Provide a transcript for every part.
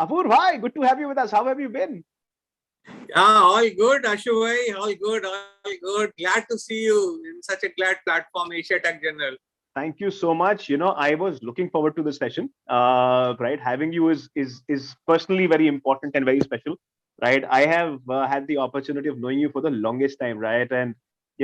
Apoor bhai, good to have you with us. How have you been? All good, Ashu bhai. All good, all good. Glad to see you in such a glad platform, Asia Tech Journal. Thank you so much. I was looking forward to this session. Right, having you is personally very important and very special. Right, I have had the opportunity of knowing you for the longest time. Right, and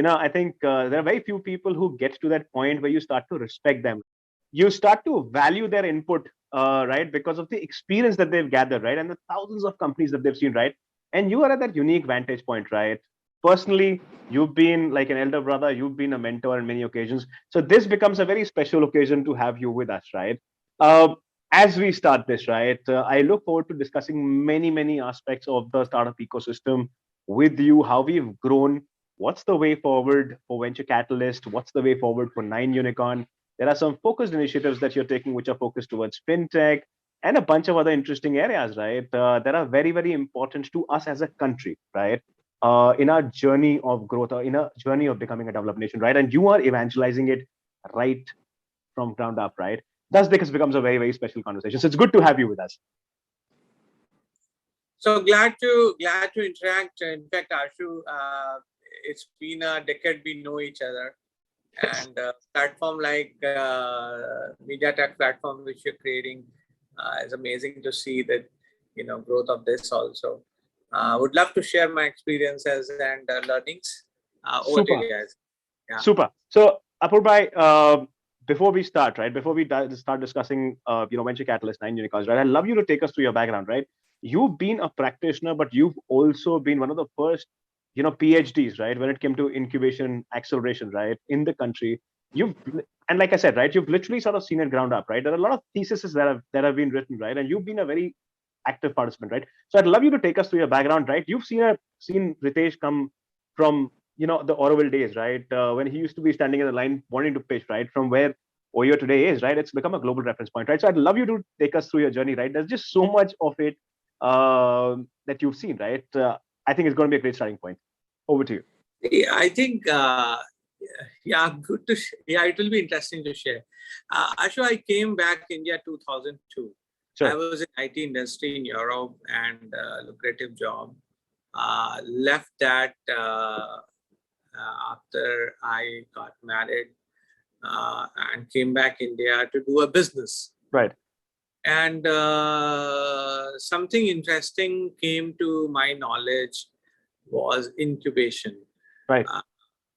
I think there are very few people who get to that point where you start to respect them. You start to value their input, right, because of the experience that they've gathered, right, and the thousands of companies that they've seen, right. And you are at that unique vantage point, right? Personally, you've been like an elder brother, you've been a mentor on many occasions. So this becomes a very special occasion to have you with us, right? Uh, as we start this, right, I look forward to discussing many aspects of the startup ecosystem with you, how we've grown, what's the way forward for Venture Catalyst, what's the way forward for 9Unicorn. There are some focused initiatives that you're taking, which are focused towards fintech and a bunch of other interesting areas, right? That are very important to us as a country, right? In our journey of growth or in a journey of becoming a developed nation, right? And you are evangelizing it right from ground up, right? Thus, this becomes a very special conversation. So it's good to have you with us. So glad to interact. In fact, Ashu, it's been a decade we know each other, and platform like Media Tech platform which you're creating is amazing to see that growth of this also. Would love to share my experiences and learnings over to you guys. Yeah. Super. So Apoor bhai, before we start, right, before we start discussing, Venture Catalyst, 9Unicorns, right, I'd love you to take us through your background, right? You've been a practitioner, but you've also been one of the first, PhDs, right, when it came to incubation acceleration, right, in the country. And like I said, right, you've literally sort of seen it ground up, right? There are a lot of theses that have been written, right, and you've been a very active participant, right? So I'd love you to take us through your background, right? You've seen Ritesh come from the Orwell days, right? When he used to be standing in the line wanting to pitch, right? From where Oyo today is, right? It's become a global reference point, right? So I'd love you to take us through your journey, right? There's just so much of it that you've seen, right? I think it's going to be a great starting point. Over to you. Yeah, I think, good to it will be interesting to share. Ashu, I came back India 2002. Sure. I was in IT industry in Europe and lucrative job. Left that after I got married and came back India to do a business. Right. And something interesting came to my knowledge was incubation. Right.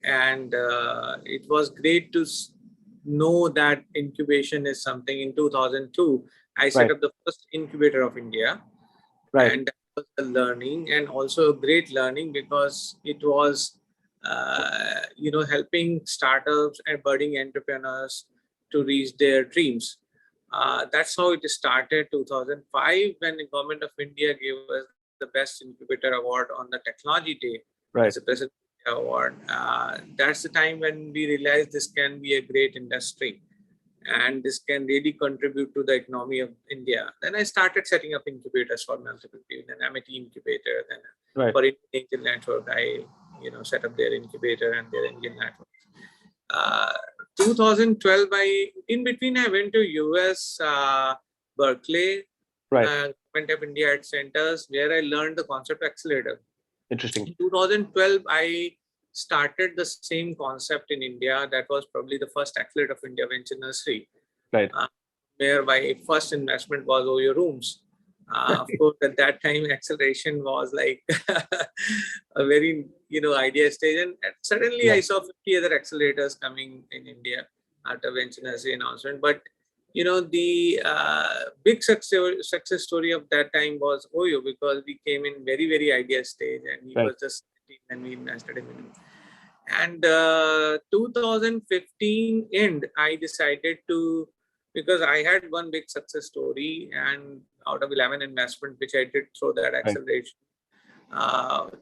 And it was great to know that incubation is something. In 2002, I set up the first incubator of India. Right. And that was a learning, and also a great learning, because it was, helping startups and budding entrepreneurs to reach their dreams. That's how it started 2005, when the government of India gave us the best incubator award on the technology day. Right. As a president award. That's the time when we realized this can be a great industry and this can really contribute to the economy of India. Then I started setting up incubators for multiple people. Then MIT incubator, then for Indian Network, I set up their incubator and their Indian network. 2012, in between I went to US, Berkeley, Government of India at centers, where I learned the concept accelerator. Interesting. In 2012, I started the same concept in India. That was probably the first accelerator of India, Venture Nursery. Right. Where my first investment was Oyo Rooms. Of course, at that time, acceleration was like a very, idea stage. And suddenly I saw 50 other accelerators coming in India after Venture Nursery announcement. But, the big success story of that time was Oyo, because we came in very idea stage, and he was just 17 when we invested in him. And 2015 end, I decided to, because I had one big success story, and out of 11 investment which I did through that acceleration,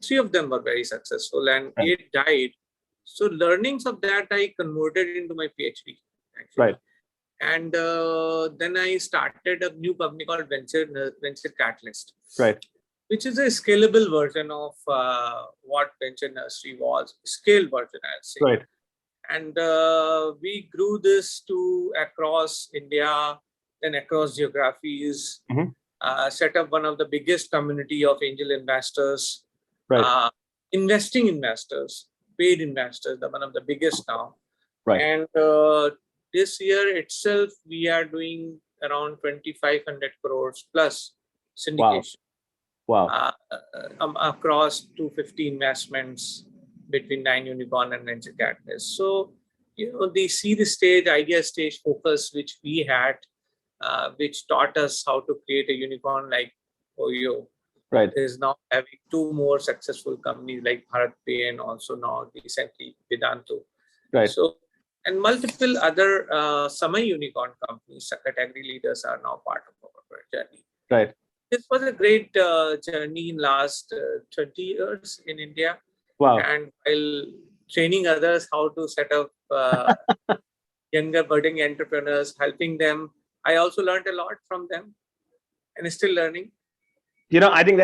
3 of them were very successful and 8 died. So learnings of that I converted into my PhD, actually. Right. And then I started a new company called Venture Catalyst, which is a scalable version of what Venture Nursery was, scaled version, I'll say. Right. And we grew this to across India, then across geographies. set up one of the biggest community of angel investors, Right. investing investors, paid investors, one of the biggest now. Right. And this year itself, we are doing around 2,500 crores plus syndication. Wow. Across 250 investments between 9Unicorn and venture capitalists. So, they see the stage, idea stage focus, which we had, which taught us how to create a unicorn like Oyo. Right. Is now having two more successful companies like Bharat Pay and also now recently Vedantu. Right. So, and multiple other semi-unicorn companies, category leaders are now part of our journey. Right. This was a great journey in last 20 years in India. Wow. And while training others how to set up younger budding entrepreneurs, helping them, I also learned a lot from them and still learning. I think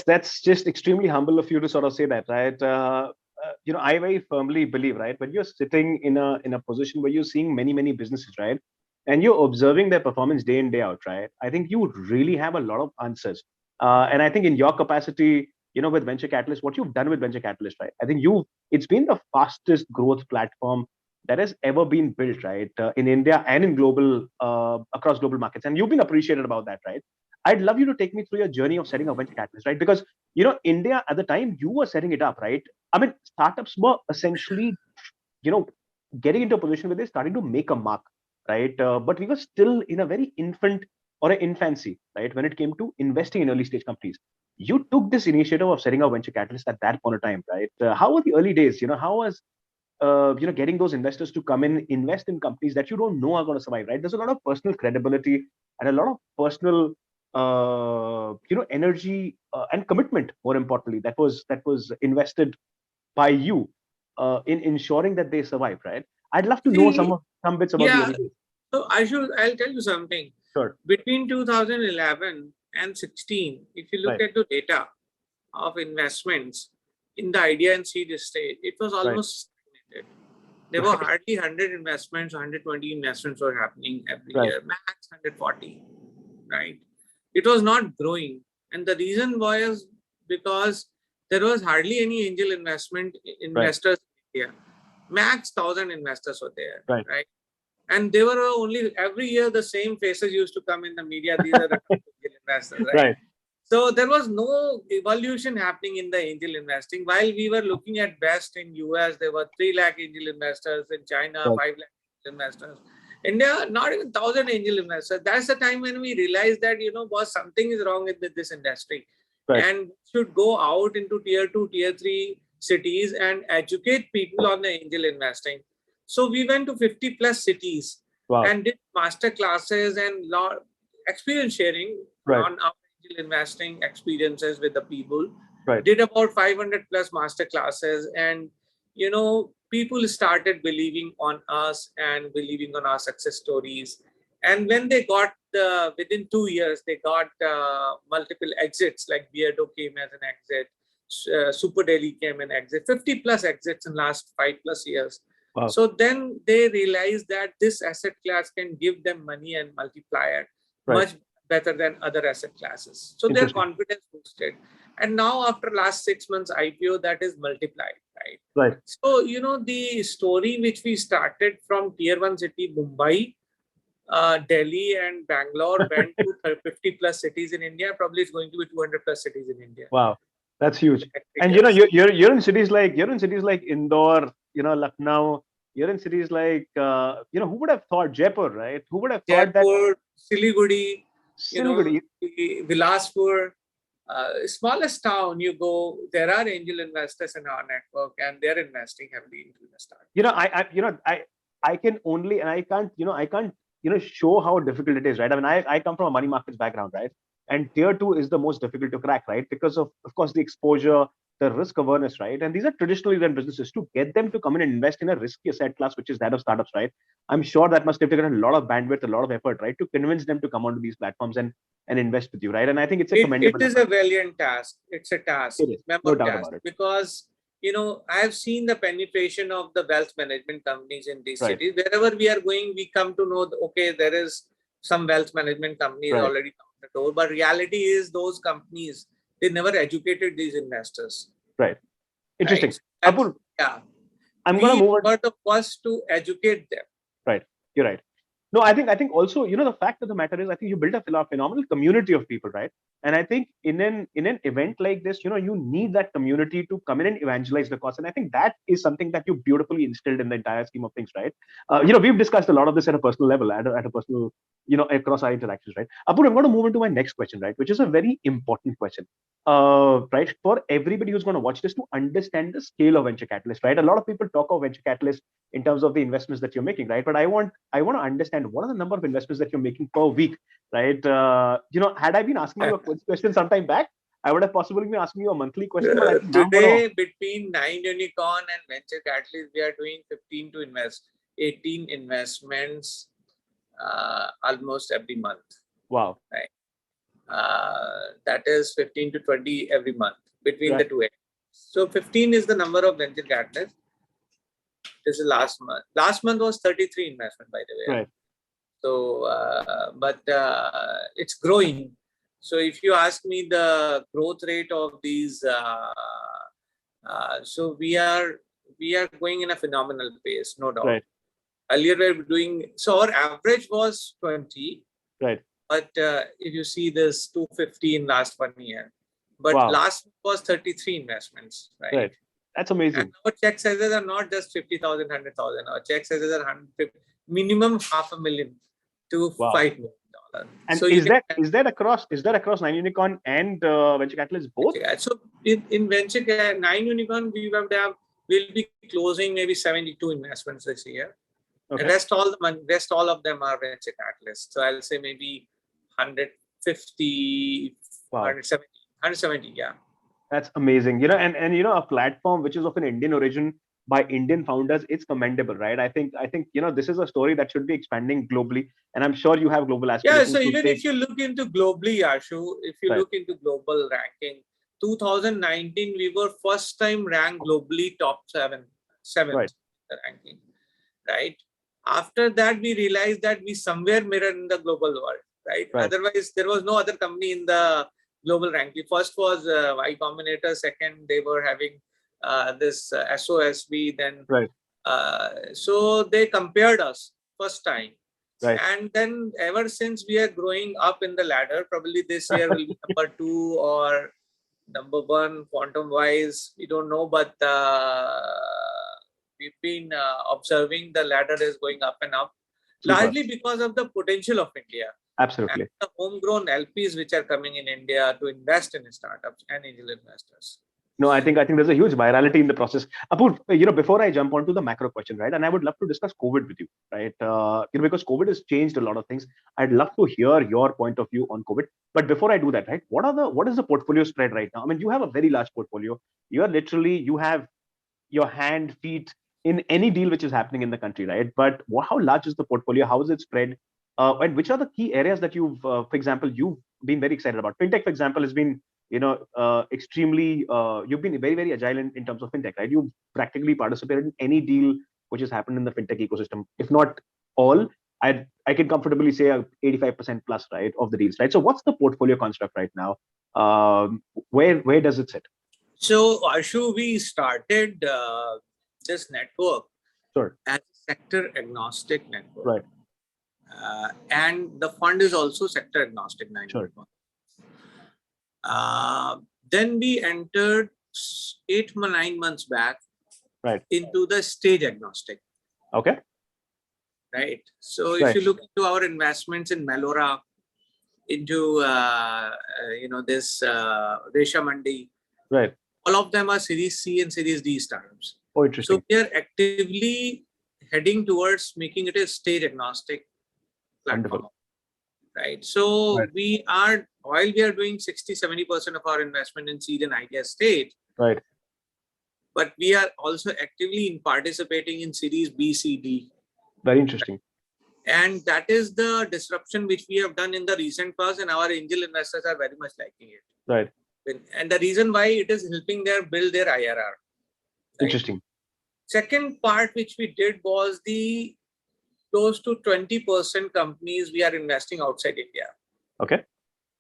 that's just extremely humble of you to sort of say that, right? I very firmly believe, right, when you're sitting in a position where you're seeing many businesses, right, and you're observing their performance day in day out, right, I think you really have a lot of answers. And I think in your capacity, with Venture Catalyst, what you've done with Venture Catalyst, right, I think it's been the fastest growth platform that has ever been built, right, in India and in across global markets, and you've been appreciated about that, right? I'd love you to take me through your journey of setting up Venture Catalyst, right? Because India at the time you were setting it up, right? I mean, startups were essentially, getting into a position where they're starting to make a mark, right? But we were still in a very infant or an infancy, right? When it came to investing in early stage companies, you took this initiative of setting up Venture Catalyst at that point of time, right? How were the early days? How was getting those investors to come in, invest in companies that you don't know are going to survive, right? There's a lot of personal credibility and a lot of personal energy and commitment, more importantly, that was invested by you in ensuring that they survive, right? I'd love to know some bits about the early days. So I'll tell you something. Sure. Between 2011 and 16, if you look at the data of investments in the idea and seed stage, it was almost stagnated. There were hardly 100 investments, 120 investments were happening every year, max 140, right? It was not growing. And the reason was because there was hardly any angel investors in India. Max 1,000 investors were there, right? And they were only every year the same faces used to come in the media. These are the angel investors, right? So there was no evolution happening in the angel investing. While we were looking at best in US, there were 3 lakh angel investors. In China, 5 lakh angel investors. India, not even 1,000 angel investors. That's the time when we realized that, boss, something is wrong with this industry. And should go out into tier 2, tier 3 cities and educate people on the angel investing. So we went to 50 plus cities and did master classes and experience sharing on our angel investing experiences with the people. Did about 500 plus master classes, and people started believing on us and believing on our success stories. And when they got within 2 years, they got multiple exits, like Beardo came as an exit, Super Delhi came an exit, 50 plus exits in last 5 plus years. So then they realized that this asset class can give them money and multiply it much better than other asset classes. So their confidence boosted. And now after last 6 months IPO, that is multiplied, right? So, the story which we started from tier 1 city, Mumbai, Delhi and Bangalore went to 50 plus cities in India. Probably it's going to be 200 plus cities in India. Wow, that's huge. And you're in cities like Indore, Lucknow. You're in cities like who would have thought Jaipur, right? Who would have thought Jaipur, Siliguri, Siliguri, Bilaspur, smallest town you go, there are angel investors in our network, and they're investing heavily into the startup. I can only, and I can't show how difficult it is, right? I mean, I come from a money markets background, right? And tier 2 is the most difficult to crack, right? Because of course, the exposure, the risk awareness, right? And these are traditionally run businesses. To get them to come in and invest in a risky asset class, which is that of startups, right? I'm sure that must have taken a lot of bandwidth, a lot of effort, right? To convince them to come onto these platforms and invest with you, right? And I think it's a commendable. It is a valiant task. It's a task. It is. No doubt about it. Because I have seen the penetration of the wealth management companies in these cities. Wherever we are going, we come to know, okay, there is some wealth management companies already the door. But reality is those companies, they never educated these investors. Right. Interesting. Right? Apur, Yeah. I'm going to move on. We were the first to educate them. Right. You're right. No, I think also, the fact of the matter is, I think you built a phenomenal community of people, right? And I think in an event like this, you need that community to come in and evangelize the cause. And I think that is something that you beautifully instilled in the entire scheme of things, right? We've discussed a lot of this at a personal level, at a personal, across our interactions, right? Apur, I'm going to move into my next question, right? Which is a very important question, right? For everybody who's going to watch this to understand the scale of venture capitalist, right? A lot of people talk of venture capitalist in terms of the investments that you're making, right? But I want to understand what are the number of investments that you're making per week, right? Had I been asking you a question sometime back, I would have possibly been asking you a monthly question. But I think today, between 9Unicorn and venture capitalist, we are doing 18 investments almost every month. Wow. Right. That is 15 to 20 every month between the two. So 15 is the number of venture capitalists. This is last month. Last month was 33 investment, by the way. Right. So, but it's growing. So if you ask me the growth rate of these, so we are going in a phenomenal pace, no doubt. Right. Earlier we were doing, so our average was 20. Right. But if you see this 250 in last 1 year, but last was 33 investments, right? Right. That's amazing. And our check sizes are not just 50,000, 100,000. Our check sizes are 150, minimum $500,000 to $5 million. And so is that across 9Unicorn and venture capitalists both? So in venture 9Unicorn, we'll be closing maybe 72 investments this year. Okay. And rest all of them are venture capitalists. So I'll say maybe 150, 170, yeah. That's amazing. And a platform which is of an Indian origin by Indian founders, it's commendable, right? I think this is a story that should be expanding globally, and I'm sure you have global aspirations. Yeah, so even if you look into globally, Ashu, if you look into global ranking, 2019 we were first time ranked globally top seventh the ranking, right? After that, we realized that we somewhere mirror in the global world, right? Otherwise, there was no other company in the global ranking. First was Y Combinator. Second, they were having this SOSB. Then, so they compared us first time. Right. And then ever since we are growing up in the ladder, probably this year will be number 2 or number 1 quantum wise. We don't know, but we've been observing the ladder is going up and up, largely because of the potential of India. Absolutely. And the homegrown LPs which are coming in India to invest in startups and angel investors. No, I think there's a huge virality in the process. Apoor, before I jump onto the macro question, right? And I would love to discuss COVID with you, right? Because COVID has changed a lot of things. I'd love to hear your point of view on COVID. But before I do that, right? What is the portfolio spread right now? I mean, you have a very large portfolio. You have your feet in any deal which is happening in the country, right? But how large is the portfolio? How is it spread? And which are the key areas that you've been very excited about? Fintech, for example, has been extremely, you've been very, very agile in terms of fintech, right? You've practically participated in any deal which has happened in the fintech ecosystem. If not all, I can comfortably say 85% plus, right, of the deals, right? So what's the portfolio construct right now? Where does it sit? So Ashu, we started this network as a sector agnostic network. Right. And the fund is also sector agnostic. Then we entered 8 or 9 months back into the stage agnostic. Okay. Right. So if you look into our investments in Melora, into this Resha Mandi, right, all of them are Series C and Series D startups. Oh, interesting. So we are actively heading towards making it a stage agnostic platform. Wonderful. Right. So we are, while we are doing 60-70% of our investment in seed and idea stage, right, but we are also actively participating in Series B, C, D. Very interesting. And that is the disruption which we have done in the recent past, and our angel investors are very much liking it. Right. And the reason why it is helping build their IRR. Right? Interesting. Second part which we did was the close to 20% companies we are investing outside India. Okay.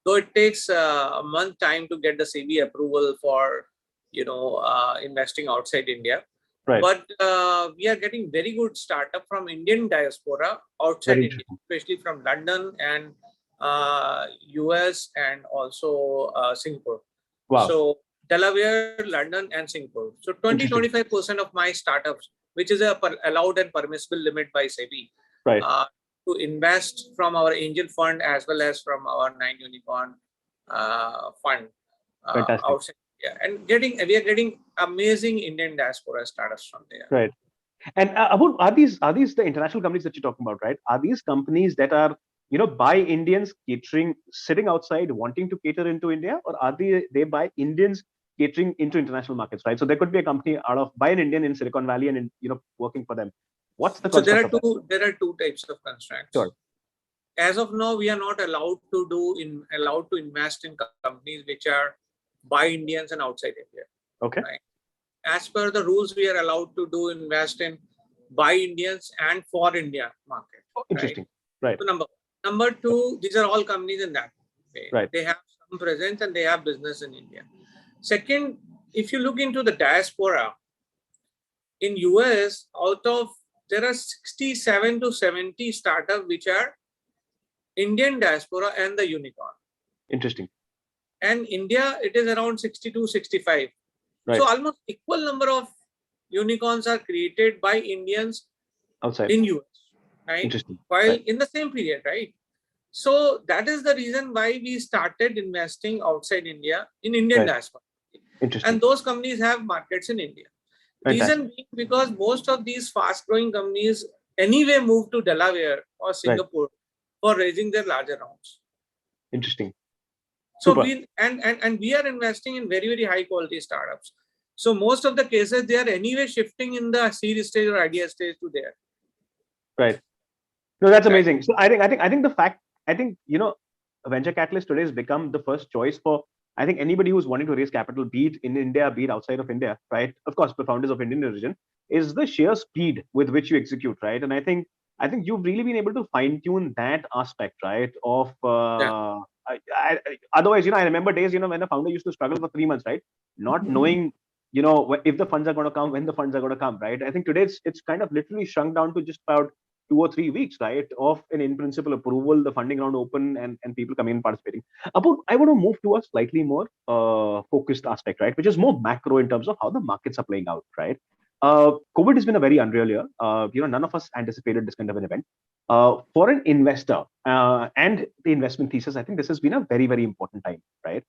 though it takes a month time to get the SEBI approval for, investing outside India. Right. But we are getting very good startup from Indian diaspora outside India, especially from London and US and also Singapore. Wow. So Delaware, London, and Singapore. So 20-25% of my startups, which is a allowed and permissible limit by SEBI, right, to invest from our angel fund as well as from our 9Unicorn fund outside. Yeah, and we are getting amazing Indian diaspora startups from there. Right. And are these the international companies that you're talking about, right? Are these companies that are by Indians catering, sitting outside wanting to cater into India, or are they by Indians catering into international markets, right? So there could be a company by an Indian in Silicon Valley and working for them. What's the concept? So there are two types of constructs. Sure. As of now, we are not allowed to invest in companies which are by Indians and outside India. Okay. Right? As per the rules, we are allowed to invest in by Indians and for India market. Oh, interesting. Right. So number two, these are all companies in that way. Right. They have some presence and they have business in India. Second, if you look into the diaspora in US, there are 67 to 70 startups which are Indian diaspora and the unicorn. Interesting. And India, it is around 62, 65. Right. So almost equal number of unicorns are created by Indians outside in US, right? Interesting. While right. in the same period, right? So that is the reason why we started investing outside India in Indian diaspora. Interesting. And those companies have markets in India. Fantastic. Reason being because most of these fast-growing companies anyway move to Delaware or Singapore for raising their larger rounds. Interesting. So we are investing in very, very high quality startups. So most of the cases, they are anyway shifting in the seed stage or idea stage to there. Right. No, that's amazing. So I think venture capitalist today has become the first choice for anybody who's wanting to raise capital, be it in India, be it outside of India, right? Of course, the founders of Indian origin, is the sheer speed with which you execute, right? And I think you've really been able to fine tune that aspect, right? Of otherwise, I remember days, when the founder used to struggle for 3 months, right? Not knowing, if the funds are going to come, when the funds are going to come, right? I think today it's kind of literally shrunk down to just about 2 or 3 weeks, right? Of an in-principle approval, the funding round open, and people coming in participating. I want to move to a slightly more focused aspect, right? Which is more macro in terms of how the markets are playing out, right? COVID has been a very unreal year. None of us anticipated this kind of an event. For an investor and the investment thesis, I think this has been a very, very important time, right?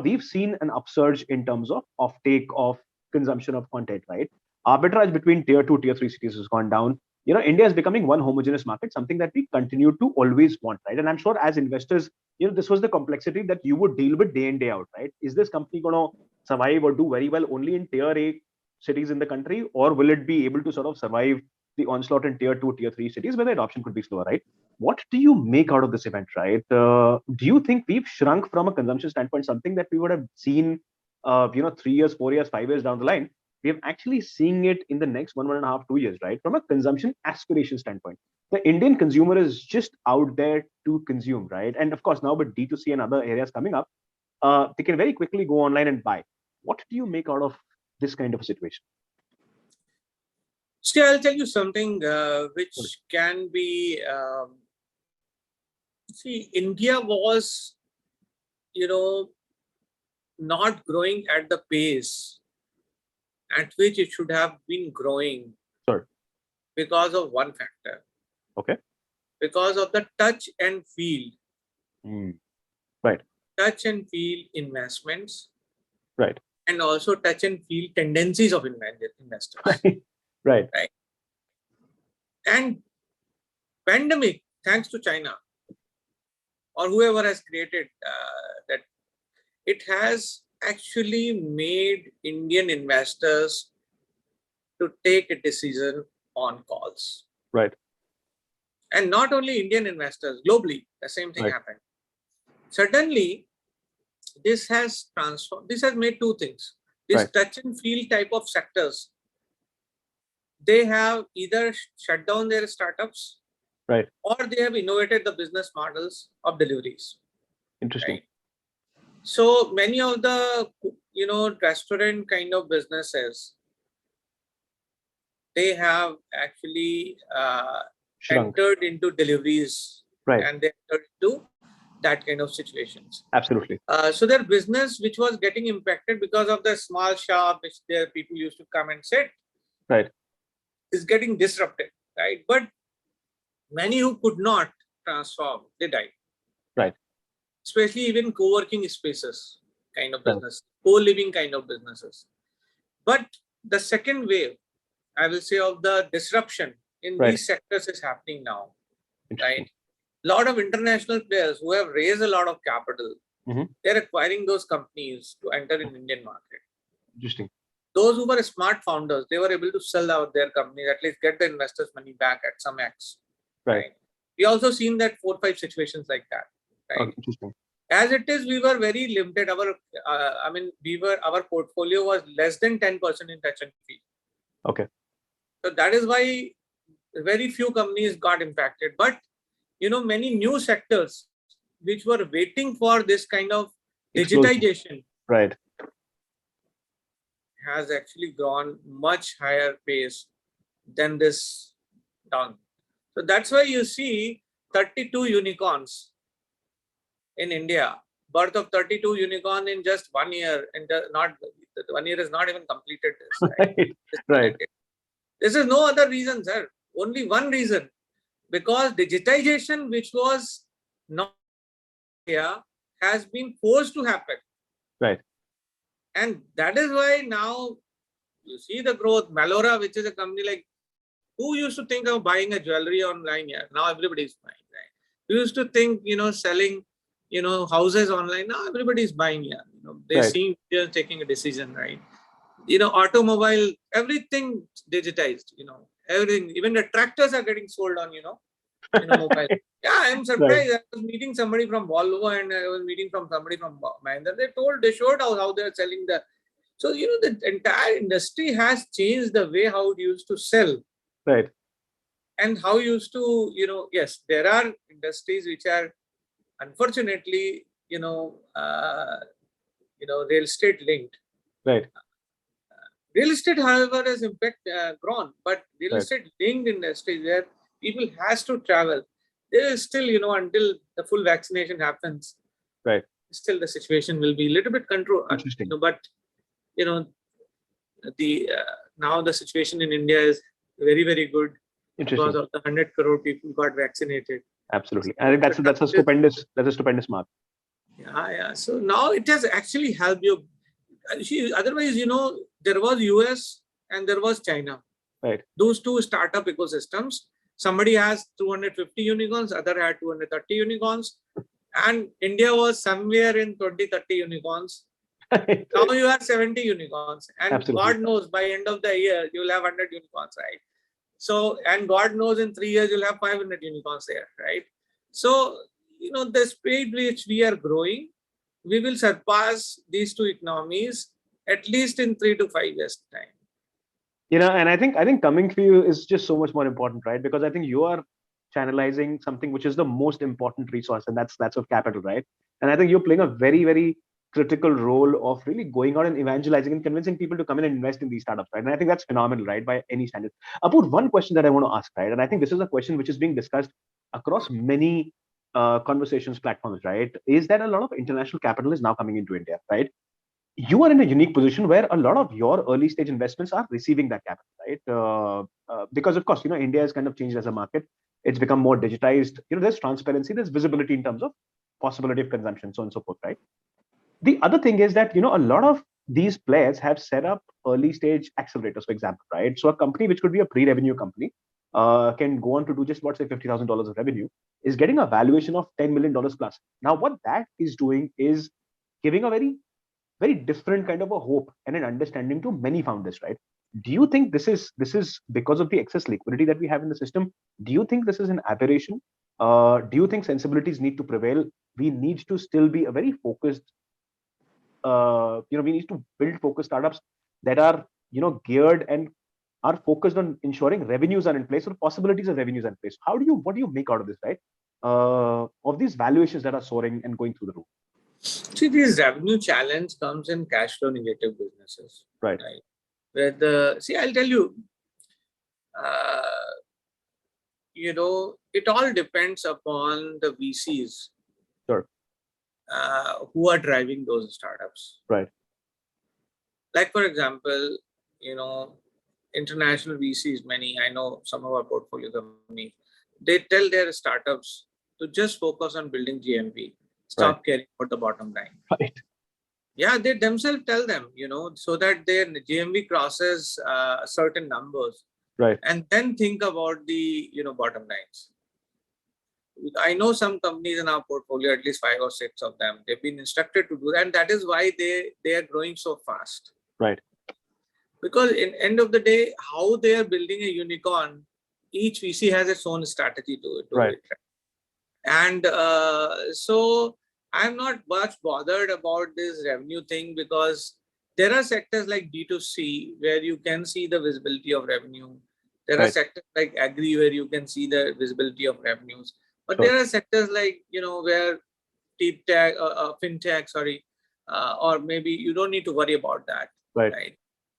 We've seen an upsurge in terms of offtake of consumption of content, right? Arbitrage between tier 2, tier 3 cities has gone down. India is becoming one homogeneous market, something that we continue to always want, right? And I'm sure as investors, this was the complexity that you would deal with day in, day out, right? Is this company going to survive or do very well only in tier A cities in the country, or will it be able to sort of survive the onslaught in tier 2, tier 3 cities where the adoption could be slower, right? What do you make out of this event, right? Do you think we've shrunk from a consumption standpoint, something that we would have seen, 3 years, 4 years, 5 years down the line? We're actually seeing it in the next 1.5, 2 years, right? From a consumption aspiration standpoint, the Indian consumer is just out there to consume, right? And of course, now with D2C and other areas coming up, they can very quickly go online and buy. What do you make out of this kind of a situation? See, I'll tell you something which can be. India was, not growing at the pace at which it should have been growing. Sure. Because of one factor. Okay. Because of the touch and feel. Right. Touch and feel investments. Right. And also touch and feel tendencies of investors. Right. And pandemic, thanks to China or whoever has created that, it has actually made Indian investors to take a decision on calls. Right. And not only Indian investors, globally, the same thing happened. Suddenly, this has transformed. This has made two things. This touch and feel type of sectors, they have either shut down their startups, or they have innovated the business models of deliveries. Interesting. Right? So many of the, restaurant kind of businesses, they have actually Shrunk. entered into deliveries, Right. and they entered into that kind of situations. Absolutely. So their business, which was getting impacted because of the small shop, which their people used to come and sit, Right. is getting disrupted, right? But many who could not transform, they died. Right. Especially even co-working spaces kind of Right. business, co-living kind of businesses. But the second wave, I will say, of the disruption in Right. these sectors is happening now, Interesting. right? A lot of international players who have raised a lot of capital, they're acquiring those companies to enter in Indian market. Interesting. Those who were smart founders, they were able to sell out their companies, at least get the investors' money back at some X. Right. We also seen that 4-5 situations like that. Right. Interesting. As it is, we were very limited. Our portfolio was less than 10% in touch and feel. Okay. So that is why very few companies got impacted. But many new sectors which were waiting for this kind of digitization, right, has actually gone much higher pace than this down. So that's why you see 32 unicorns in India, birth of 32 unicorn in just 1 year, and not 1 year is not even completed this. Right? Right. This is no other reason, sir. Only one reason, because digitization, which was not here, has been forced to happen. Right. And that is why now you see the growth. Malora, which is a company, like, who used to think of buying a jewelry online here? Now everybody is buying, right? You used to think, selling, houses online. Now everybody is buying here. They seem they're taking a decision, right? Automobile, everything digitized, everything, even the tractors are getting sold on, mobile. Yeah, I'm surprised. I was meeting somebody from Volvo and I was meeting from somebody from Mahindra. They showed how they're selling the. So, the entire industry has changed the way how it used to sell. Right. And how used to, yes, there are industries which are unfortunately, real estate linked. Right. Real estate, however, has grown, but real estate linked industries where people has to travel, there is still, until the full vaccination happens, right, still the situation will be a little bit controlled. Interesting. But the now the situation in India is very, very good because of the 100 crore people got vaccinated. Absolutely, I think that's a stupendous mark. Yeah. So now it has actually helped you. Otherwise, there was US and there was China. Right. Those two startup ecosystems. Somebody has 250 unicorns, other had 230 unicorns, and India was somewhere in 20-30 unicorns. Now you have 70 unicorns, and Absolutely. God knows by end of the year you'll have 100 unicorns, right? So, and God knows in 3 years you'll have 500 unicorns there, right? So, the speed which we are growing, we will surpass these two economies at least in 3 to 5 years time. And I think coming for you is just so much more important, right? Because I think you are channelizing something which is the most important resource, and that's of capital, right? And I think you're playing a very, very critical role of really going out and evangelizing and convincing people to come in and invest in these startups, right? And I think that's phenomenal, right? By any standard. Apoor, one question that I want to ask, right? And I think this is a question which is being discussed across many conversations platforms, right? Is that a lot of international capital is now coming into India, right? You are in a unique position where a lot of your early stage investments are receiving that capital, right? Because of course, India has kind of changed as a market. It's become more digitized. There's transparency, there's visibility in terms of possibility of consumption, so on and so forth, right? The other thing is that, a lot of these players have set up early stage accelerators, for example, right? So a company which could be a pre-revenue company can go on to do just about, say, $50,000 of revenue, is getting a valuation of $10 million plus. Now, what that is doing is giving a very, very different kind of a hope and an understanding to many founders, right? Do you think this is because of the excess liquidity that we have in the system? Do you think this is an aberration? Do you think sensibilities need to prevail? We need to still be a very focused, we need to build focused startups that are, geared and are focused on ensuring revenues are in place or possibilities of revenues are in place. What do you make out of this, right? of these valuations that are soaring and going through the roof? See, this revenue challenge comes in cash flow negative businesses. Right. Where I'll tell you, it all depends upon the VCs Sure. who are driving those startups. Right. Like, for example, international VCs, many, I know some of our portfolio companies, they tell their startups to just focus on building GMV, stop caring about the bottom line. Right. Yeah, they themselves tell them, so that their GMV crosses certain numbers. Right. And then think about the, bottom lines. I know some companies in our portfolio, at least 5 or 6 of them, they've been instructed to do that. And that is why they are growing so fast. Right. Because in end of the day, how they are building a unicorn, each VC has its own strategy to it. Right. And so I'm not much bothered about this revenue thing, because there are sectors like B2C where you can see the visibility of revenue. There are sectors like agri where you can see the visibility of revenues. But there are sectors like, where deep tech, fintech, or maybe you don't need to worry about that. Right.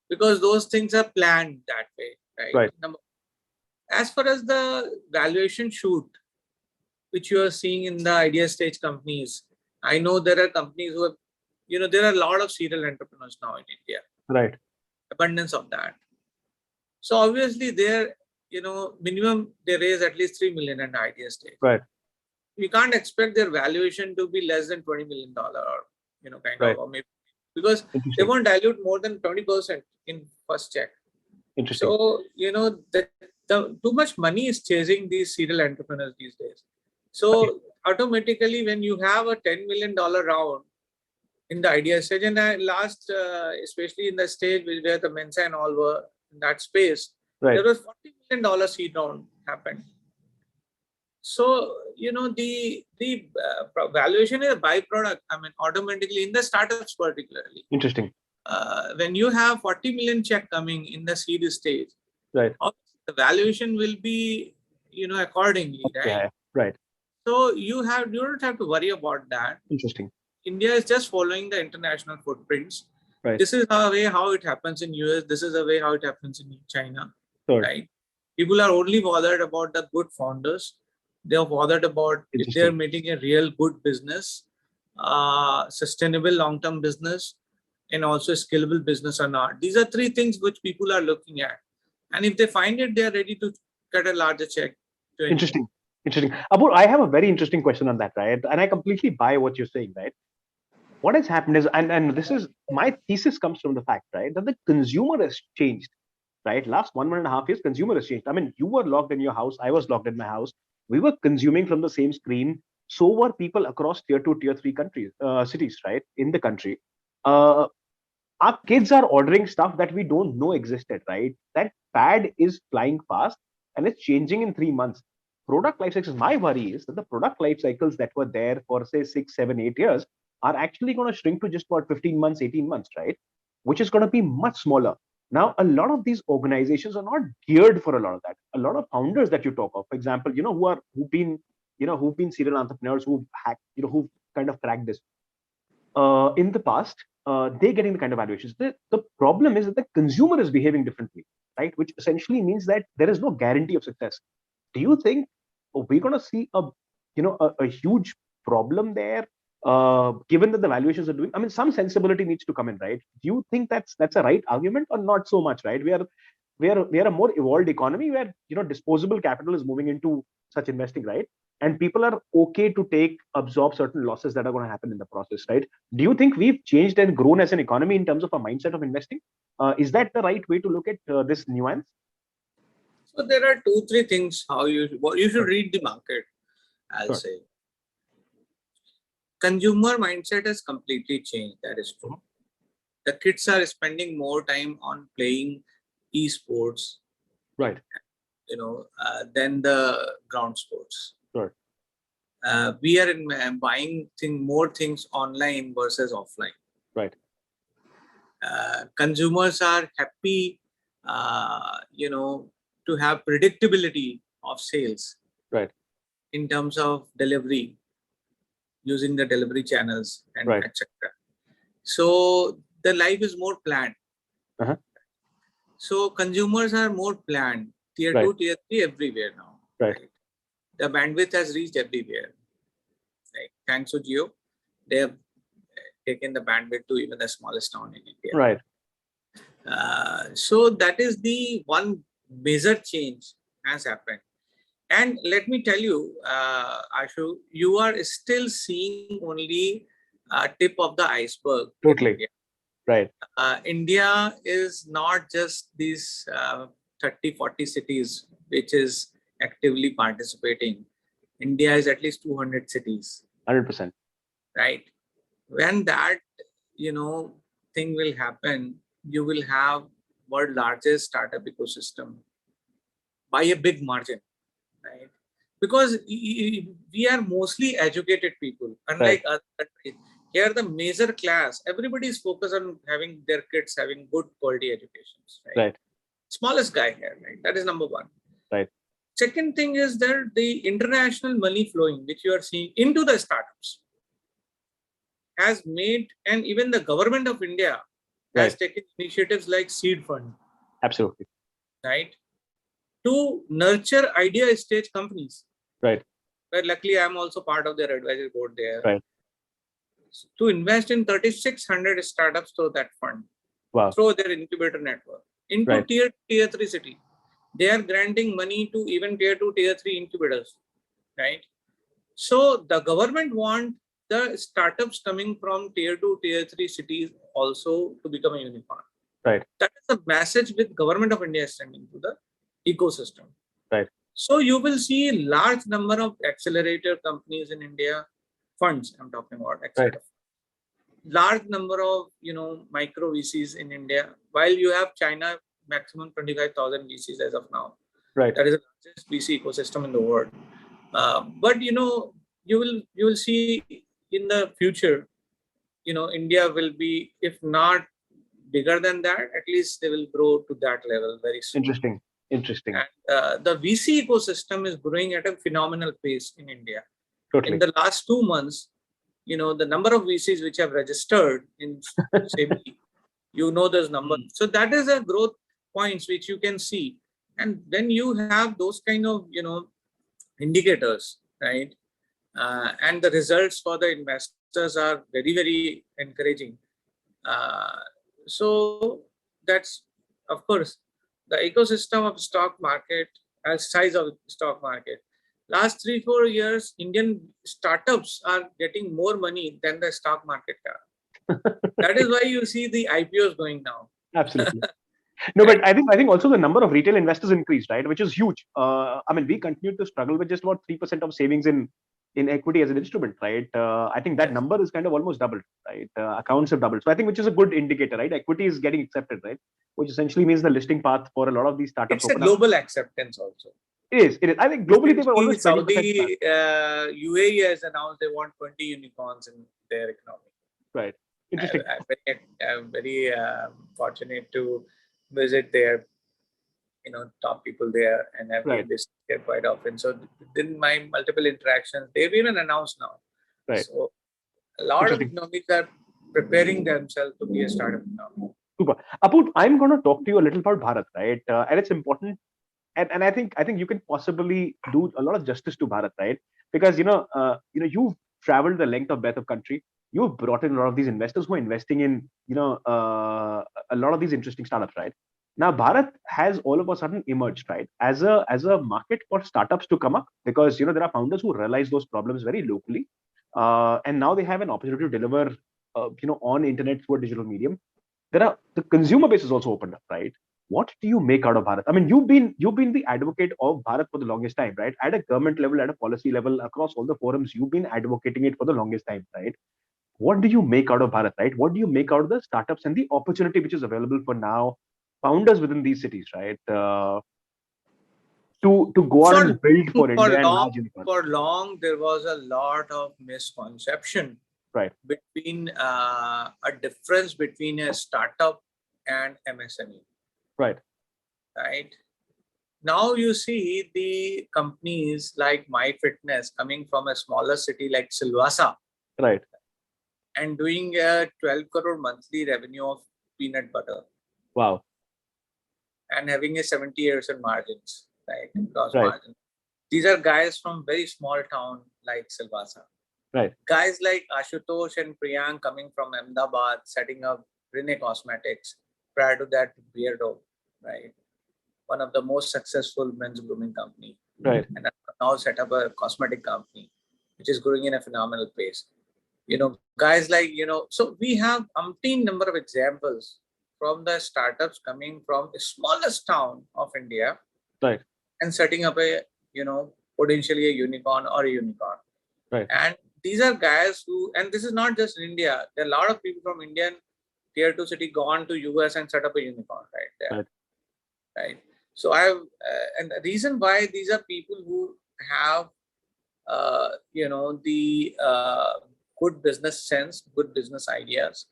Because those things are planned that way. Right. As far as the valuation shoot, which you are seeing in the idea stage companies, I know there are companies who have, there are a lot of serial entrepreneurs now in India. Right. Abundance of that. So obviously they're, minimum they raise at least 3 million in the idea stage. Right. We can't expect their valuation to be less than $20 million or, kind of, or maybe, because they won't dilute more than 20% in first check. Interesting. So, the too much money is chasing these serial entrepreneurs these days. So automatically, when you have a $10 million round in the idea stage, and last, especially in the stage where the Mensa and all were in that space, there was $40 million seed round happened. So, the valuation is a byproduct. I mean, automatically in the startups particularly. Interesting. When you have 40 million check coming in the seed stage, right, the valuation will be, accordingly, right? Yeah, right. So you don't have to worry about that. Interesting. India is just following the international footprints. Right. This is the way how it happens in US. This is the way how it happens in China. Sure. Right. People are only bothered about the good founders. They are bothered about if they are making a real good business, sustainable long-term business, and also scalable business or not. These are 3 things which people are looking at. And if they find it, they are ready to cut a larger check. Interesting. Apoor, I have a very interesting question on that, right? And I completely buy what you're saying, right? What has happened is, and this is my thesis comes from the fact, right, that the consumer has changed, right? Last 1.5 years, consumer has changed. I mean, you were locked in your house. I was locked in my house. We were consuming from the same screen. So were people across tier 2, tier 3 countries, cities, right, in the country. Our kids are ordering stuff that we don't know existed, right? That fad is flying fast and it's changing in 3 months. Product life cycles, my worry is that the product life cycles that were there for, say, 6, 7, 8 years are actually going to shrink to just about 15 months, 18 months, right? Which is going to be much smaller. Now, a lot of these organizations are not geared for a lot of that. A lot of founders that you talk of, for example, who've been serial entrepreneurs, who've hacked, who've kind of cracked this in the past, they're getting the kind of valuations. The problem is that the consumer is behaving differently, right? Which essentially means that there is no guarantee of success. Do you think we're going to see a huge problem there, given that the valuations are doing? I mean, some sensibility needs to come in, right? Do you think that's a right argument or not so much, right? We are a more evolved economy where disposable capital is moving into such investing, right? And people are okay to absorb certain losses that are going to happen in the process, right? Do you think we've changed and grown as an economy in terms of a mindset of investing? Is that the right way to look at this nuance? So there are 2, 3 things how you should read the market. I'll say consumer mindset has completely changed. That is true. The kids are spending more time on playing esports, right? Than the ground sports. Sure. We are buying more things online versus offline. Right. Consumers are happy, to have predictability of sales. Right. in terms of delivery, using the delivery channels and Right. etc. So the life is more planned. So consumers are more planned. Tier Right. 2, Tier 3 everywhere now. Right. The bandwidth has reached everywhere. Thanks to Jio, they have taken the bandwidth to even the smallest town in India. Right. So that is the one major change has happened. And let me tell you, Ashu, you are still seeing only tip of the iceberg. Totally. Right. India is not just these 30, 40 cities which is actively participating. India is at least 200 cities. 100%. Right. When that, thing will happen, you will have world largest startup ecosystem by a big margin, right? Because we are mostly educated people, unlike other countries. Here, the major class, everybody is focused on having their kids having good quality educations, right? Smallest guy here, right? That is number one. Right. Second thing is that the international money flowing, which you are seeing into the startups, has made, and even the government of India has taken initiatives like seed fund. Absolutely. Right. To nurture idea stage companies. Right. But luckily, I'm also part of their advisory board there. Right. To invest in 3,600 startups through that fund. Wow. Through their incubator network. Into tier 3 city. They are granting money to even tier 2, tier 3 incubators. Right. So the government want the startups coming from tier 2, tier 3 cities also to become a unicorn. Right. That is the message with government of India sending to the ecosystem. Right. So you will see a large number of accelerator companies in India, funds I'm talking about, accelerator. Large number of micro VCs in India. While you have China maximum 25,000 VCs as of now. Right. That is the largest VC ecosystem in the world. But you will see in the future, India will be, if not bigger than that, at least they will grow to that level very soon. Interesting. And the VC ecosystem is growing at a phenomenal pace in India. Totally. In the last 2 months, the number of VCs which have registered in SEBI, those numbers. So that is a growth points which you can see. And when you have those kind of, indicators, right? And the results for the investors are very, very encouraging. So that's, of course, the ecosystem of stock market, as size of stock market. Last 3-4 years, Indian startups are getting more money than the stock market cap. That is why you see the IPOs going down. Absolutely. No, but I think also the number of retail investors increased, right? Which is huge. We continue to struggle with just about 3% of savings in equity as an instrument, right? I think that number is kind of almost doubled, right? Accounts have doubled. So I think which is a good indicator, right? Equity is getting accepted, right? Which essentially means the listing path for a lot of these startups. It's a global acceptance also. It is. I think globally they were always Saudi, UAE has announced they want 20 unicorns in their economy. Right. Interesting. I'm very fortunate to visit their, top people there, and I've been there quite often. So in my multiple interactions, they've even announced now. Right. So a lot of economies are preparing themselves to be a startup now. Super. Apoorva, I'm going to talk to you a little about Bharat, right? And it's important. And I think you can possibly do a lot of justice to Bharat, right? Because you've traveled the length of breadth of country. You've brought in a lot of these investors who are investing in a lot of these interesting startups, right? Now Bharat has all of a sudden emerged, right, as a market for startups to come up, because there are founders who realize those problems very locally, and now they have an opportunity to deliver on internet through a digital medium. The consumer base is also opened up, right? What do you make out of Bharat? I mean, you've been the advocate of Bharat for the longest time, right? At a government level, at a policy level, across all the forums, you've been advocating it for the longest time, right? What do you make out of Bharat, right? What do you make out of the startups and the opportunity which is available for now founders within these cities, right? To go out and build for India and large unicorns. For long, there was a lot of misconception, right, between a difference between a startup and MSME. Right. Right. now you see the companies like My Fitness coming from a smaller city like Silvassa, right, and doing a 12 crore monthly revenue of peanut butter wow, and having a 70% margins, right? Gross right, margin. These are guys from very small town like Silvassa. right, Guys like Ashutosh and Priyank coming from Ahmedabad, setting up Rene Cosmetics. Prior to that, Beardo, right? One of the most successful men's grooming company. right, And now set up a cosmetic company, which is growing in a phenomenal pace. Guys like, so we have umpteen number of examples from the startups coming from the smallest town of India right, and setting up a, potentially a unicorn or a unicorn. right, And these are guys who, and this is not just in India, there are a lot of people from Indian tier 2 city gone to US and set up a unicorn right there. right, Right. So and the reason why these are people who have, the good business sense, good business ideas.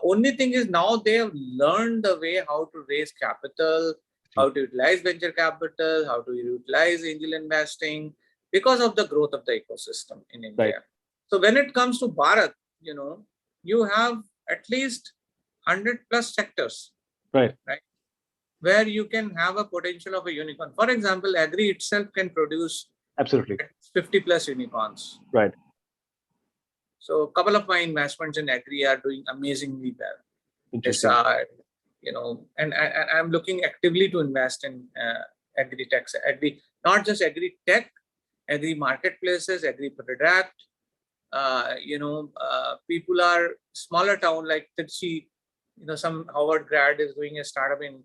Only thing is now they have learned the way how to raise capital, how to utilize venture capital, how to utilize angel investing because of the growth of the ecosystem in India. right. So when it comes to Bharat, you have at least 100 plus sectors, Right. where you can have a potential of a unicorn. For example, agri itself can produce Absolutely. 50 plus unicorns. Right. So a couple of my investments in agri are doing amazingly well. Interesting. And I'm looking actively to invest in agri tech, not just agri tech, agri marketplaces, agri product. People are smaller town like Tirchi. Some Harvard grad is doing a startup in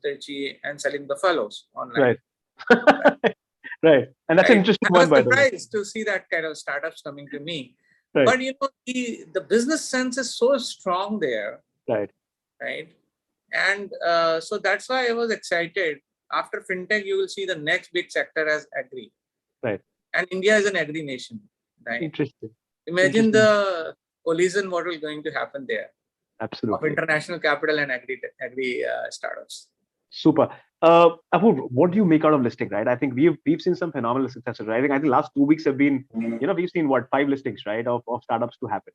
Tirchi and selling buffaloes online. Right. Right. And that's an interesting one, by the way. I was surprised to see that kind of startups coming to me. Right. But the business sense is so strong there. Right. Right. And so that's why I was excited. After fintech, you will see the next big sector as agri. Right. And India is an agri nation. Right. Interesting. Imagine the collision what will going to happen there. Absolutely. Of international capital and agri startups. Super. Apoorva, what do you make out of listing, right? I think we've seen some phenomenal successes, right? I think last 2 weeks have been, we've seen 5 listings, right, of startups to happen.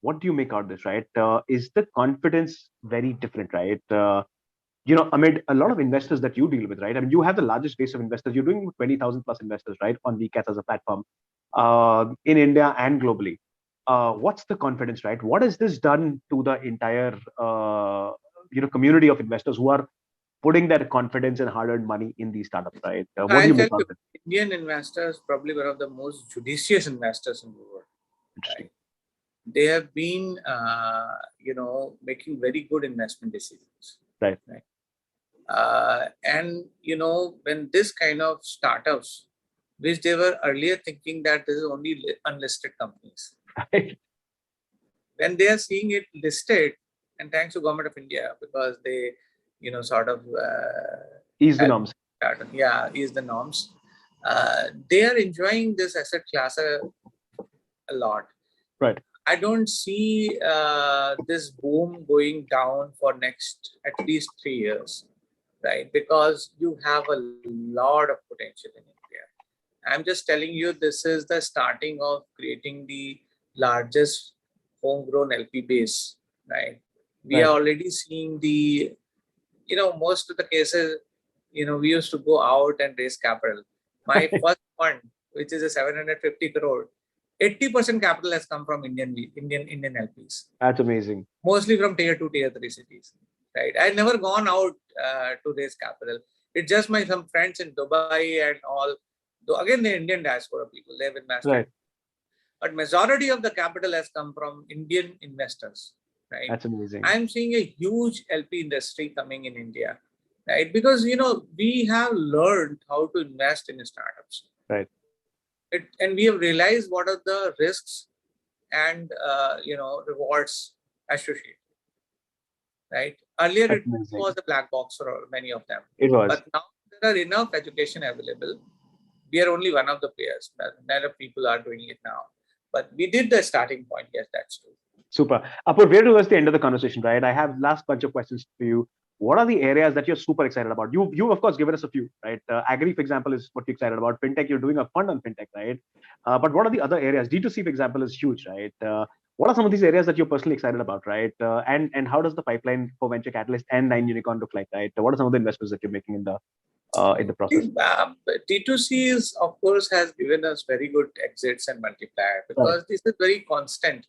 What do you make out of this, right? Is the confidence very different, right? Amid a lot of investors that you deal with, right? I mean, you have the largest base of investors. You're doing 20,000 plus investors, right, on VCAS as a platform in India and globally. What's the confidence, right? What has this done to the entire community of investors who are putting their confidence and hard-earned money in these startups, right? What do you make of it? Indian investors probably one of the most judicious investors in the world. Right? They have been, making very good investment decisions. Right. And when this kind of startups, which they were earlier thinking that this is only unlisted companies, right. When they are seeing it listed, and thanks to Government of India because they, ease the norms. Ease the norms. They are enjoying this asset class a lot. Right. I don't see this boom going down for next at least 3 years, right? Because you have a lot of potential in India. I'm just telling you, this is the starting of creating the largest homegrown LP base, right? We are already seeing the, most of the cases, we used to go out and raise capital. My first fund, which is a 750 crore, 80% capital has come from Indian LPs. That's amazing. Mostly from tier 2, tier 3 cities, right? I've never gone out to raise capital. It's just some friends in Dubai and all. Again, the Indian diaspora people, they've invested. Right. But majority of the capital has come from Indian investors, right? That's amazing. I'm seeing a huge LP industry coming in India, right? Because, we have learned how to invest in startups. Right. And we have realized what are the risks and, rewards associated, right? Earlier, it was a black box for many of them. It was. But now there are enough education available. We are only one of the players. Many people are doing it now. But we did the starting point. Yes, that's true. Super. Apoorva, we're towards the end of the conversation, right? I have last bunch of questions for you. what are the areas that you're super excited about? You of course given us a few, right? Agri, for example, is what you're excited about. Fintech, you're doing a fund on fintech, right? But what are the other areas? D2C, for example, is huge, right? What are some of these areas that you're personally excited about, right? And how does the pipeline for venture capitalist and 9Unicorn look like, right? What are some of the investments that you're making in the process? D2C is, of course, has given us very good exits and multiplier Right. because this is very constant.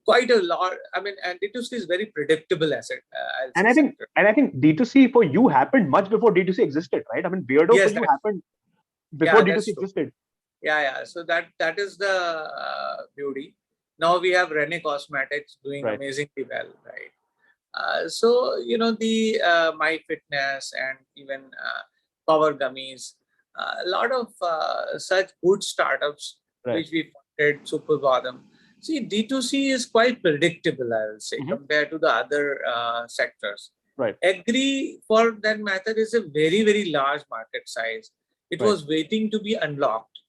Quite a lot. I mean, and D2C is very predictable asset. I'll And say sector. I think D2C for you happened much before D2C existed, right? I mean, Beardo for Yes, you happened before yeah, D2C that's true. existed. Yeah. So that is the beauty. Now we have Rene Cosmetics doing Right. amazingly well, right? So the My Fitness and even Power Gummies, a lot of such good startups Right. which we funded super bottom. See, D2C is quite predictable, I will say, compared to the other sectors. Right. Agri, for that matter, is a very, very large market size. It was waiting to be unlocked.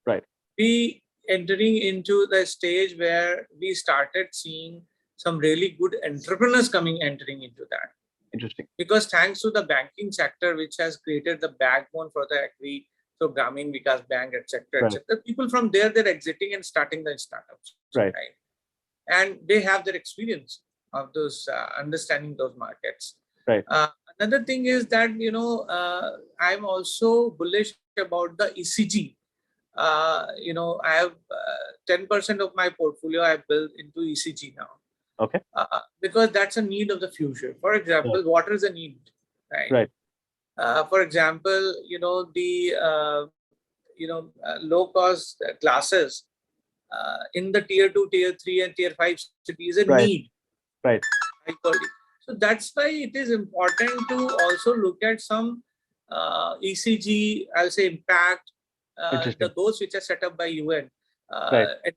Right. We entering into the stage where we started seeing some really good entrepreneurs entering into that. Interesting. Because thanks to the banking sector, which has created the backbone for the agri, so Grameen Vikas Bank, etc., people from there, they're exiting and starting the startups, right? And they have their experience of those understanding those markets. Right. Another thing is that I'm also bullish about the ECG. I have 10% of my portfolio I built into ECG now. Okay. Because that's a need of the future. For example, water is a need, right? Right. For example, low cost classes in the tier 2, tier 3, and tier 5 cities a need. Right. So that's why it is important to also look at some ECG, I'll say impact, the goals which are set up by UN.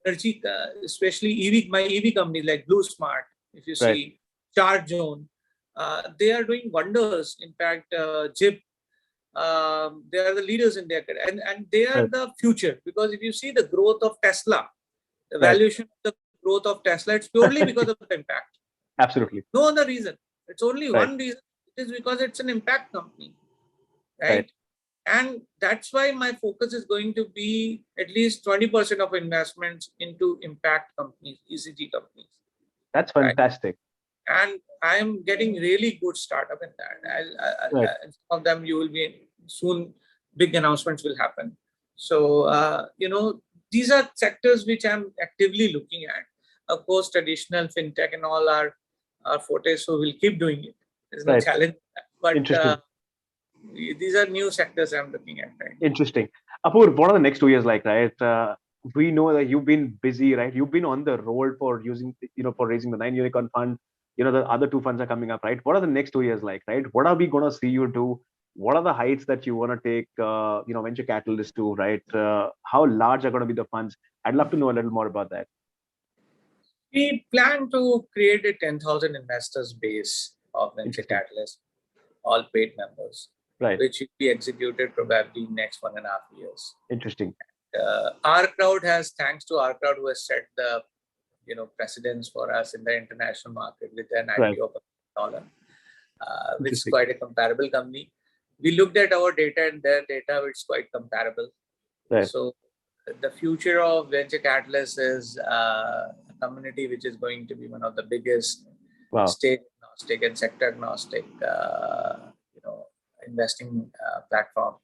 Energy, especially my EV companies like Blue Smart, if you see, Charge Zone, they are doing wonders. In fact, JIP, they are the leaders in their career, and they are the future. Because if you see the growth of Tesla, the valuation of the growth of Tesla, it's purely because of the impact. Absolutely. No other reason. It's only one reason. It is because it's an impact company, right? And that's why my focus is going to be at least 20% of investments into impact companies, ECG companies. That's fantastic. And I'm getting really good startup in that. Some of them you will be soon, big announcements will happen. So, these are sectors which I'm actively looking at. Of course, traditional fintech and all are forte, so we'll keep doing it. There's no challenge. But these are new sectors I'm looking at. Right? Interesting. Apoorva, what are the next 2 years like, right? We know that you've been busy, right? You've been on the roll for for raising the 9Unicorn fund. The other two funds are coming up, right? What are the next 2 years like, right? What are we going to see you do? What are the heights that you want to take, venture capitalists to, right? How large are going to be the funds? I'd love to know a little more about that. We plan to create a 10,000 investors base of venture capitalists, all paid members, which will be executed probably in next 1.5 years. Interesting. Our crowd has, thanks to our crowd who has set the precedence for us in the international market with an IPO of $1, which is quite a comparable company. We looked at our data and their data, which is quite comparable. So the future of venture capitalists is a community which is going to be one of the biggest state agnostic and sector agnostic investing platform.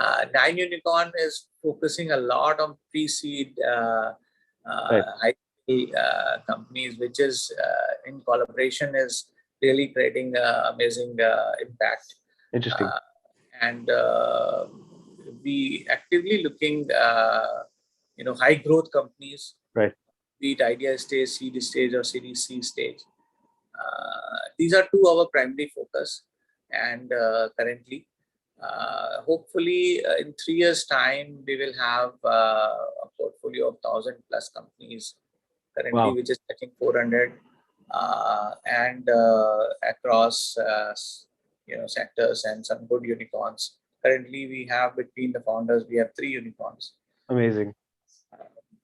9Unicorn is focusing a lot on pre-seed high companies, which is in collaboration is really creating amazing impact. Interesting. And we actively looking high growth companies, be it idea stage, seed stage, or Series C stage. These are two our primary focus, and currently, hopefully, in 3 years' time, we will have a portfolio of 1,000+ companies currently, which is touching 400, and across sectors and some good unicorns. Currently, we have between the founders, we have 3 unicorns. Amazing.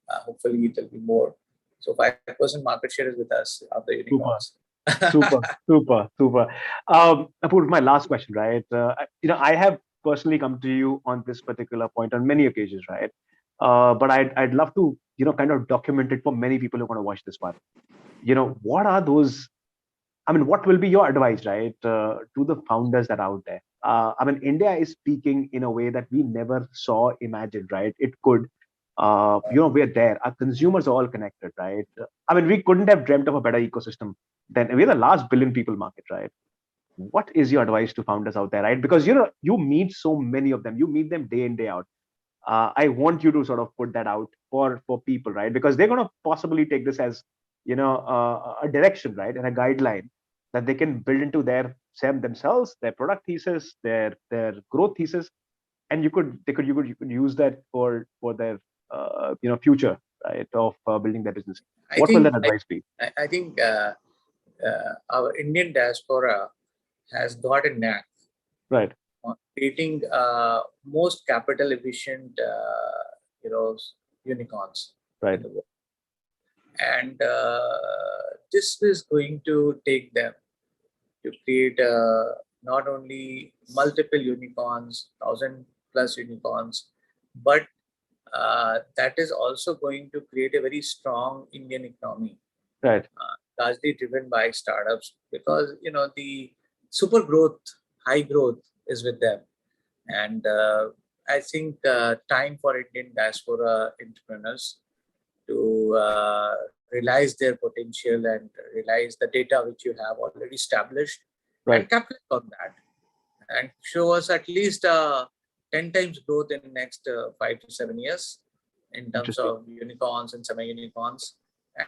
Hopefully, it will be more. So 5% market share is with us of the unicorns. Super, super, super. Apoorv, my last question, right? I have personally come to you on this particular point on many occasions, right? But I'd love to, kind of document it for many people who want to watch this one. What are those? I mean, what will be your advice, right, to the founders that are out there? I mean, India is speaking in a way that we never saw, imagined, right? It could. We're there. Our consumers are all connected, right? I mean, we couldn't have dreamt of a better ecosystem than we're the last billion people market, right? What is your advice to founders out there, right? Because you meet so many of them, you meet them day in day out. I want you to sort of put that out for people, right? Because they're going to possibly take this as a direction, right, and a guideline that they can build into their themselves, their product thesis, their growth thesis, and you could use that for their future, right, of building their business. I What will that think advice be? I think our Indian diaspora has got a knack Right, on creating most capital efficient, you know, unicorns right, in the world, and this is going to take them to create not only multiple unicorns, 1,000+ unicorns, but that is also going to create a very strong Indian economy, right. largely driven by startups, because the super growth, high growth is with them, and I think time for Indian diaspora entrepreneurs to realize their potential and realize the data which you have already established and Right. capitalize on that and show us at least 10 times growth in the next 5 to 7 years in terms Interesting. of unicorns and semi-unicorns,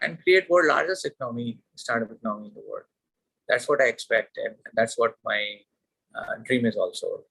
and create world largest economy, startup economy in the world. That's what I expect, and that's what my dream is also.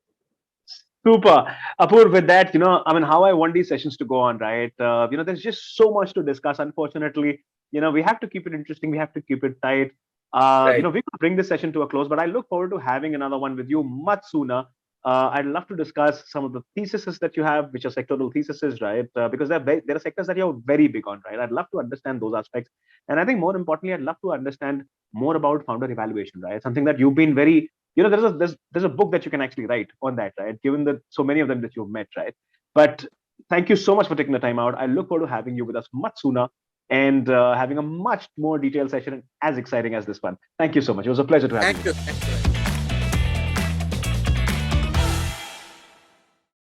Super. Apur, with that, I mean, how I want these sessions to go on, right? There's just so much to discuss. Unfortunately, we have to keep it interesting. We have to keep it tight. Right. We could bring this session to a close, but I look forward to having another one with you much sooner. I'd love to discuss some of the theses that you have, which are sectoral theses, right? Because there are sectors that you're very big on, right? I'd love to understand those aspects. And I think more importantly, I'd love to understand more about founder evaluation, right? Something that you've been very there's a book that you can actually write on that, right, given that so many of them that you've met, right? But thank you so much for taking the time out. I look forward to having you with us much sooner and having a much more detailed session as exciting as this one. Thank you so much. It was a pleasure to have you. Thank you. Thank you.